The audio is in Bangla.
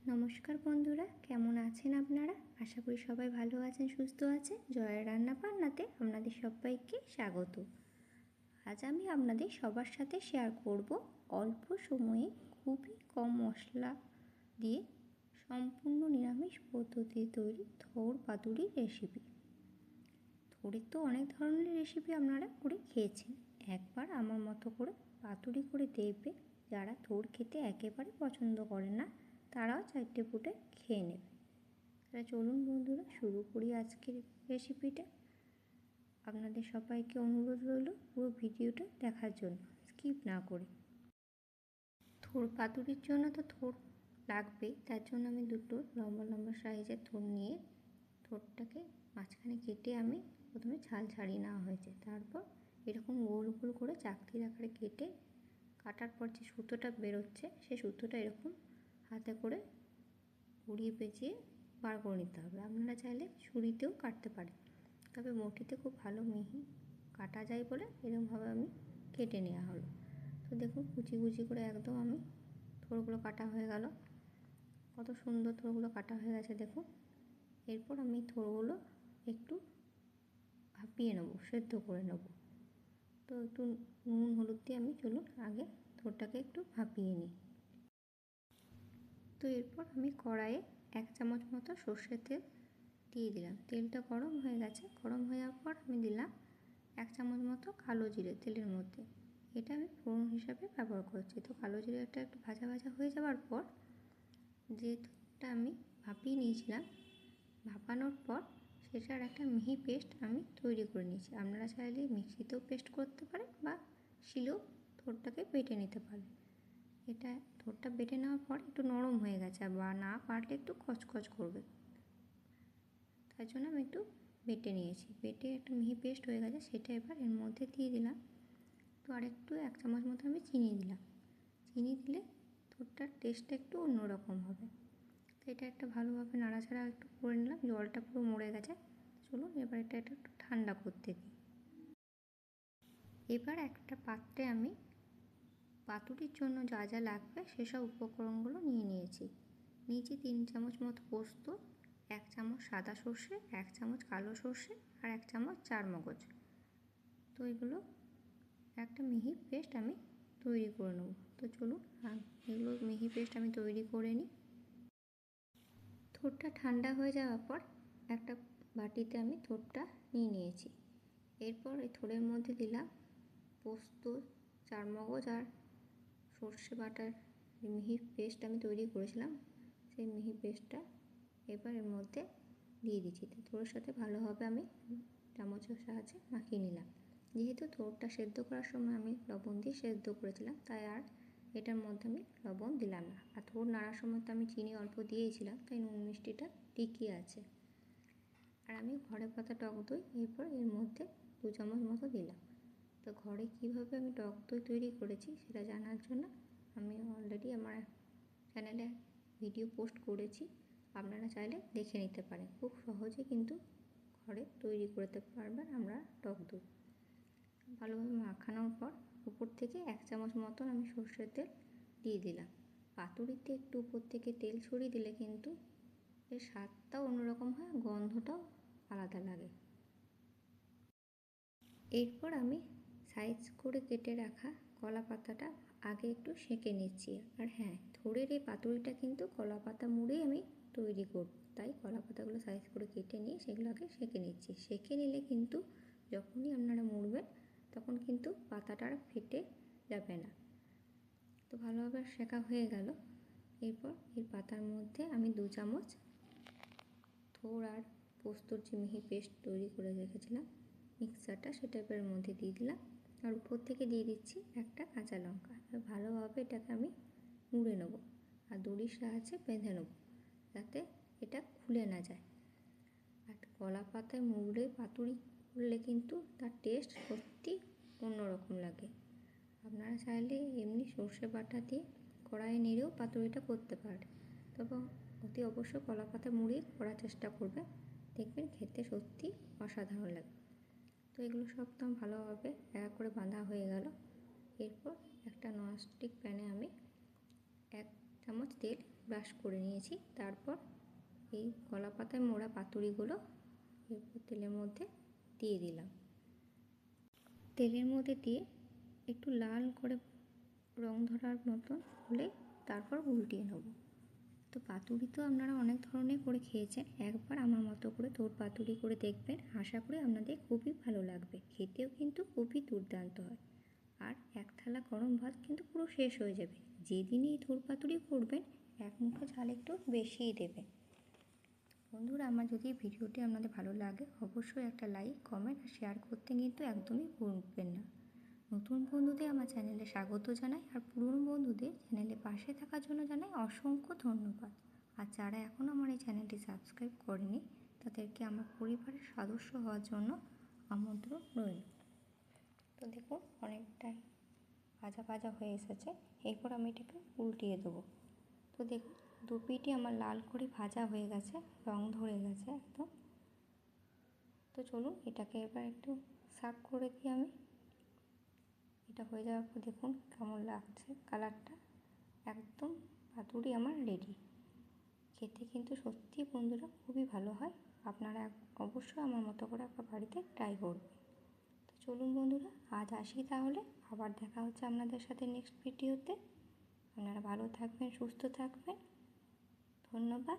নমস্কার বন্ধুরা, কেমন আছেন আপনারা? আশা করি সবাই ভালো আছেন, সুস্থ আছেন। জয়ের রান্না বান্নাতে আপনাদের সবাইকে স্বাগত। আজ আমি আপনাদের সবার সাথে শেয়ার করব অল্প সময়ে খুবই কম মশলা দিয়ে সম্পূর্ণ নিরামিষ পদ্ধতিতে তৈরি থোড় পাতুড়ির রেসিপি। থোড়ের তো অনেক ধরনের রেসিপি আপনারা করে খেয়েছেন, একবার আমার মতো করে পাতুড়ি করে দেখবে। যারা থোড় খেতে একেবারে পছন্দ করে না তারাও চারটে ফুটে খেয়ে নেবে। তাহলে চলুন বন্ধুরা, শুরু করি আজকের রেসিপিটা। আপনাদের সবাইকে অনুরোধ রইল পুরো ভিডিওটা দেখার জন্য, স্কিপ না করে। থোড় পাতুড়ির জন্য তো থোড় লাগবেই, তার জন্য আমি দুটো লম্বা লম্বা সাইজের থোড় নিয়ে থোড়টাকে মাঝখানে কেটে আমি প্রথমে ছাল ছাড়িয়ে নেওয়া হয়েছে। তারপর এরকম গোল গোল করে চাকতির আকারে কেটে কাটার পর যে সুতোটা বেরোচ্ছে সেই সুতোটা এরকম হাতে করে ঘুরিয়ে পেঁচিয়ে বার করে নিতে হবে। আপনারা চাইলে ছুরিতেও কাটতে পারেন, তবে বটিতে খুব ভালো মিহি কাটা যায় বলে এরকমভাবে আমি কেটে নেওয়া হলো। তো দেখুন কুচি কুচি করে একদম আমি থোড়গুলো কাটা হয়ে গেল। কত সুন্দর থোড়গুলো কাটা হয়ে গেছে দেখুন। এরপর আমি থোড়গুলো একটু ভাপিয়ে নেবো, সেদ্ধ করে নেব। তো একটু নুন হলুদ দিয়ে আমি চলুন আগে থোড়টাকে একটু ভাপিয়ে নিই। তো এরপর আমি কড়াইয়ে 1 চামচ মতো সর্ষের তেল দিয়ে দিলাম। তেলটা গরম হয়ে গেছে, গরম হয়ে যাওয়ার পর আমি দিলাম 1 চামচ মতো কালো জিরে তেলের মধ্যে। এটা আমি ফোড়ন হিসাবে ব্যবহার করছি। তো কালো জিরেটা একটু ভাজা ভাজা হয়ে যাওয়ার পর যে দুধটা আমি ভাপিয়ে নিয়েছিলাম, ভাপানোর পর সেটার একটা মিহি পেস্ট আমি তৈরি করে নিয়েছি। আপনারা চাইলে মিক্সিতেও পেস্ট করতে পারেন বা শিলেও থোড়টাকে বেটে নিতে পারেন। এটা থোড়টা বেটে নেওয়ার পর একটু নরম হয়ে গেছে, বা না পারলে একটু কচকচ করবে, তার জন্য আমি একটু বেটে নিয়েছি। বেটে একটা মিহি পেস্ট হয়ে গেছে, সেটা এবার এর মধ্যে দিয়ে দিলাম। তো আর একটু 1 চামচ মতো আমি চিনি দিলাম। চিনি দিলে থোড়টার টেস্টটা একটু অন্যরকম হবে। তো এটা একটা ভালোভাবে নাড়াচাড়া একটু করে নিলাম। জলটা পুরো মরে গেছে। চলুন এবার এটা একটু ঠান্ডা করতে দিই। এবার একটা পাত্রে আমি পাতুড়ির জন্য যা যা লাগবে সেসব উপকরণগুলো নিয়ে নিয়েছি। নিয়েছি 3 চামচ মতো পোস্ত, 1 চামচ সাদা সর্ষে, 1 চামচ কালো সর্ষে আর 1 চামচ চারমগজ। তো এগুলো একটা মিহি পেস্ট আমি তৈরি করে নেব। তো চলুন এগুলো মিহি পেস্ট আমি তৈরি করে নিই। থোড়টা ঠান্ডা হয়ে যাওয়ার পর একটা বাটিতে আমি থোড়টা নিয়ে নিয়েছি। এরপর এই থোড়ের মধ্যে দিলাম পোস্ত, চারমগজ আর সর্ষে বাটার মিহি পেস্ট আমি তৈরি করেছিলাম, সেই মিহি পেস্টটা এবার এর মধ্যে দিয়ে দিচ্ছি। থোড়ের সাথে ভালোভাবে আমি চামচের সাহায্যে মাখিয়ে নিলাম। যেহেতু থোড়টা সেদ্ধ করার সময় আমি লবণ দিয়ে সেদ্ধ করেছিলাম, তাই আর এটার মধ্যে আমি লবণ দিলাম না। আর থোড় নাড়ার সময় তো আমি চিনি অল্প দিয়েছিলাম, তাই নুন মিষ্টিটা ঠিকই আছে। আর আমি ঘরে পাতা টক দই এরপর এর মধ্যে 2 চামচ মতো দিলাম। তো ঘরে কীভাবে আমি টক দই তৈরি করেছি সেটা জানার জন্য আমি অলরেডি আমার চ্যানেলে ভিডিও পোস্ট করেছি, আপনারা চাইলে দেখে নিতে পারেন। খুব সহজে কিন্তু ঘরে তৈরি করতে পারবেন আমরা টক দই। ভালোভাবে মাখানোর পর উপর থেকে 1 চামচ মতন আমি সর্ষের তেল দিয়ে দিলাম। পাতুড়িতে একটু উপর থেকে তেল ছড়িয়ে দিলে কিন্তু এর স্বাদটাও অন্যরকম হয়, গন্ধটাও আলাদা লাগে। এরপর আমি সাইজ করে কেটে রাখা কলা পাতাটা আগে একটু সেঁকে নিচ্ছি। আর হ্যাঁ, থোড়ের এই পাতুড়িটা কিন্তু কলা পাতা মুড়েই আমি তৈরি করব, তাই কলা পাতাগুলো সাইজ করে কেটে নিয়ে সেগুলো আগে সেঁকে নিচ্ছি। সেঁকে নিলে কিন্তু যখনই আপনারা মুড়বেন তখন কিন্তু পাতাটা আর ফেটে যাবে না। তো ভালোভাবে সেঁকা হয়ে গেল। এরপর এই পাতার মধ্যে আমি 2 চামচ থোড় আর পোস্তর যে মিহি পেস্ট তৈরি করে রেখেছিলাম মিক্সারটা, সেটা এর মধ্যে দিয়ে দিলাম। আর উপর থেকে দিয়ে দিচ্ছি একটা কাঁচা লঙ্কা। আর ভালোভাবে এটাকে আমি মুড়ে নেব আর দড়ির সাহায্যে বেঁধে নেব, যাতে এটা খুলে না যায়। আর কলা পাতায় মুড়ে পাতুড়ি করলে কিন্তু তার টেস্ট সত্যি অন্যরকম লাগে। আপনারা চাইলে এমনি সর্ষে বাটা দিয়ে কড়াইয়ে নেড়েও পাতুড়িটা করতে পারেন, তবে অতি অবশ্যই কলা পাতা মুড়িয়ে করার চেষ্টা করবে, দেখবেন খেতে সত্যি অসাধারণ লাগে। তো এগুলো সব তো ভালোভাবে এক করে বাঁধা হয়ে গেল। এরপর একটা ননস্টিক প্যানে আমি 1 চামচ তেল ব্রাশ করে নিয়েছি। তারপর এই কলা পাতায় মোড়া পাতুড়িগুলো এরপর তেলের মধ্যে দিয়ে দিলাম। তেলের মধ্যে দিয়ে একটু লাল করে রং ধরার মতন হলে তারপর উল্টিয়ে নেব। তো পাতুড়ি তো আপনারা অনেক ধরনের করে খেয়েছেন, একবার আমার মতো করে তোর পাতুড়ি করে দেখবেন, আশা করি আপনাদের খুবই ভালো লাগবে। খেতেও কিন্তু খুবই দুর্দান্ত হয়, আর এক থালা গরম ভাত কিন্তু পুরো শেষ হয়ে যাবে। যেদিনই এই থোড় পাতুড়ি করবেন এক মুঠো ঝাল একটু বেশিই দেবেন। বন্ধুরা, আমার যদি ভিডিওটি আপনাদের ভালো লাগে অবশ্যই একটা লাইক, কমেন্ট আর শেয়ার করতে কিন্তু একদমই ভুলবেন না। নতুন বন্ধুদের আমার চ্যানেলে স্বাগত জানাই, আর পুরনো বন্ধুদের চ্যানেলে পাশে থাকার জন্য জানাই অসংখ্য ধন্যবাদ। আর যারা এখনও আমার এই চ্যানেলটি সাবস্ক্রাইব করেনি তাদেরকে আমার পরিবারের সদস্য হওয়ার জন্য আমন্ত্রণ রইল। তো দেখুন অনেকটাই ভাজা ভাজা হয়ে এসেছে, এরপর আমি এটাকে উল্টিয়ে দেবো। তো দেখুন দু পিঠই আমার লাল করে ভাজা হয়ে গেছে, রং ধরে গেছে একদম। তো চলুন এটাকে এবার একটু সার্ভ করে দিই আমি। এটা হয়ে যাওয়ার পর দেখুন কেমন লাগছে কালারটা, একদম পাতুড়ি আমার রেডি। খেতে কিন্তু সত্যি বন্ধুরা খুবই ভালো হয়, আপনারা অবশ্যই আমার মতো করে একবার বাড়িতে ট্রাই করবেন। তো চলুন বন্ধুরা আজ আসি তাহলে, আবার দেখা হচ্ছে আপনাদের সাথে নেক্সট ভিডিওতে। আপনারা ভালো থাকবেন, সুস্থ থাকবেন, ধন্যবাদ।